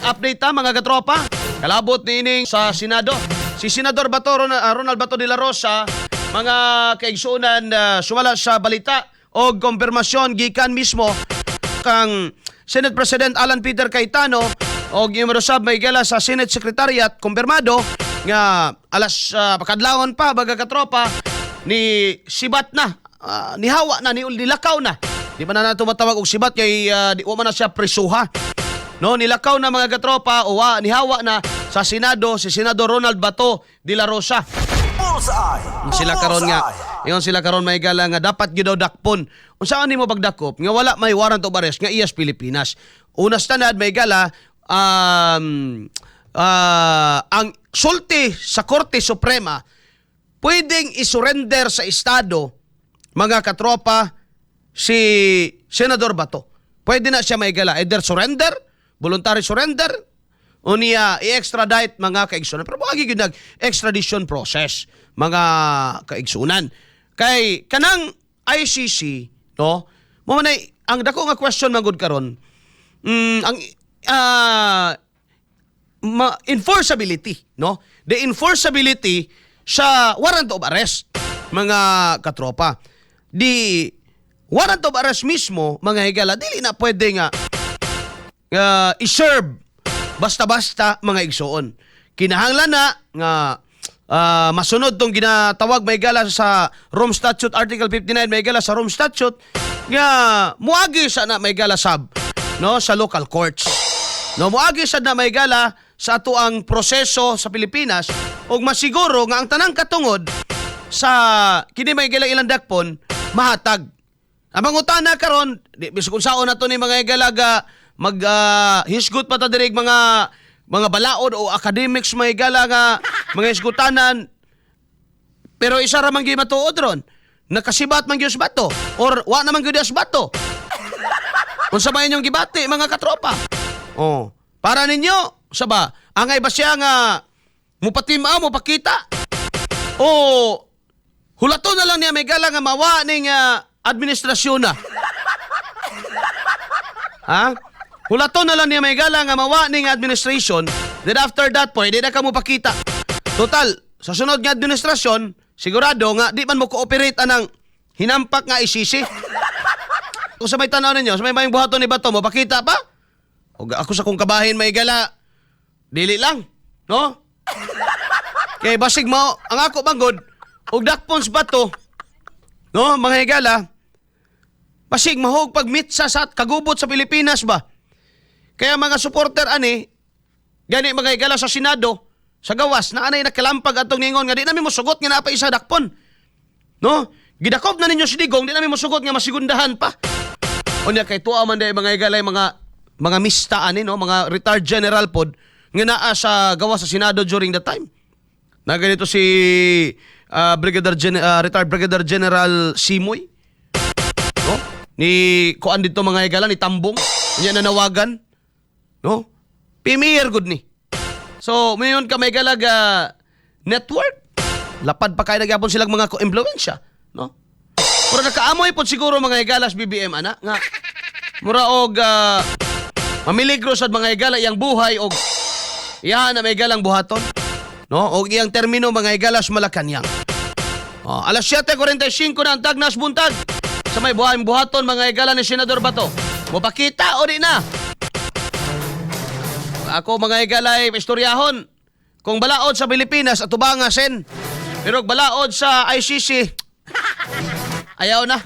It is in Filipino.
Update ta mga katropa. Kalabot niining sa Senado. Si Senador Ronald Bato de la Rosa, mga kaigsunan sumala sa balita o konfirmasyon gikan mismo kang Senate President Alan Peter Cayetano o gimerosab may gala sa Senate Secretariat kumpirmado nga alas pakadlawon pa baga katropa ni sibat na nihawa na nilakaw na. Di pa na nato matawag og sibat kay di wa man na siya prisuha. No, nilakaw na mga katropa o nihawa na sa Senado si Senador Ronald Bato de la Rosa. Sila karon nga, ingon sila karon may gala nga dapat gyud daw dakpon. Unsa ani mo pagdakop nga wala may warrant of arrest nga iyas Pilipinas. Una standard may gala ang sulti sa Korte Suprema pwedeng isurrender sa Estado mga katropa si Senador Bato. Pwede na siya may gala either surrender, voluntary surrender, o niya i-extradite mga kaigsunan. Pero wagi yun nag-extradition process, mga kaigsunan. Kay kanang ICC, no, mamanay, ang dako nga question magud karon, ang enforceability, no? The enforceability sa warrant of arrest, mga katropa. Di warrant of arrest mismo, mga higala, dili na pwede nga i-serve basta-basta mga igsuon. Kinahanglan na nga masunod tong ginatawag may gala sa Rome Statute Article 59 may gala sa Rome Statute nga muagi sa na may gala sab no sa local courts. No muagi sa na may gala sa ato ang proseso sa Pilipinas ug masiguro nga ang tanang katungod sa kini may gala ilang dakpon mahatag. Ang mangutana karon di bisag unsaon nato ni mga igalaga hisgot pa ta dirig mga balaod o academics may gala nga mga hisgutanan pero isa ra man gyud matuod ron nakasibat man gyud bato or wa naman gyud as bato unsa ba inyong gibati mga katropa para ninyo saba angay ba siya nga mupatima mo pakita o hulaton na lang niya may gala nga mawa ning administrasyon na ha. Hulaton na lang niya may gala nga mawa ning administration, then after that pwede na ka mo pakita. Total, sa sunod nga administrasyon, sigurado nga di man mo cooperate anang hinampak nga isisi. Kung sa may tanaw ninyo, sa may mayong buhaton ni Bato mo, pakita pa? O ako sa kong kabahin may gala, dili lang, no? Kaya basig mo, ang ako banggod, og dakpons Bato, no, mga higala, basig mahog pagmitsa sa kagubot sa Pilipinas ba? Kaya mga supporter ani, gani mga higala sa Senado, sa gawas, na anay nakalampag atong ningon nga di namin mo sugot nga napay isa dakpon. No? Gidakop na ninyo si Digong, di namin mo sugot nga masigundahan pa. O niya kay tuwa man day mga higala mga mista ani, no? Mga retired general pod, nga naa sa gawas sa Senado during the time. Na ganito si retired Brigadier General Simoy. No? Ni kuan dito mga higala ni Tambong, niya nanawagan. No? Premier good ni. So, mayon ka may galaga network. Lapad pa kayo nagyapon silang mga ko-impluensya. No? Pero nakaamoy po siguro mga igalas BBM, ana. Nga, mura og mamiligro sa mga igala iyang buhay og iyahan na may igalang buhaton. No? Og iyang termino mga igalas Malacanang. Alas 7:45 na ang tagnas buntag. Sa may buhaton mga igala ni Senador Bato. Mupakita o di na? Ako mga igalay, istoryahon. Kung balaod sa Pilipinas, atubanga sen. Pero balaod sa ICC, ayaw na.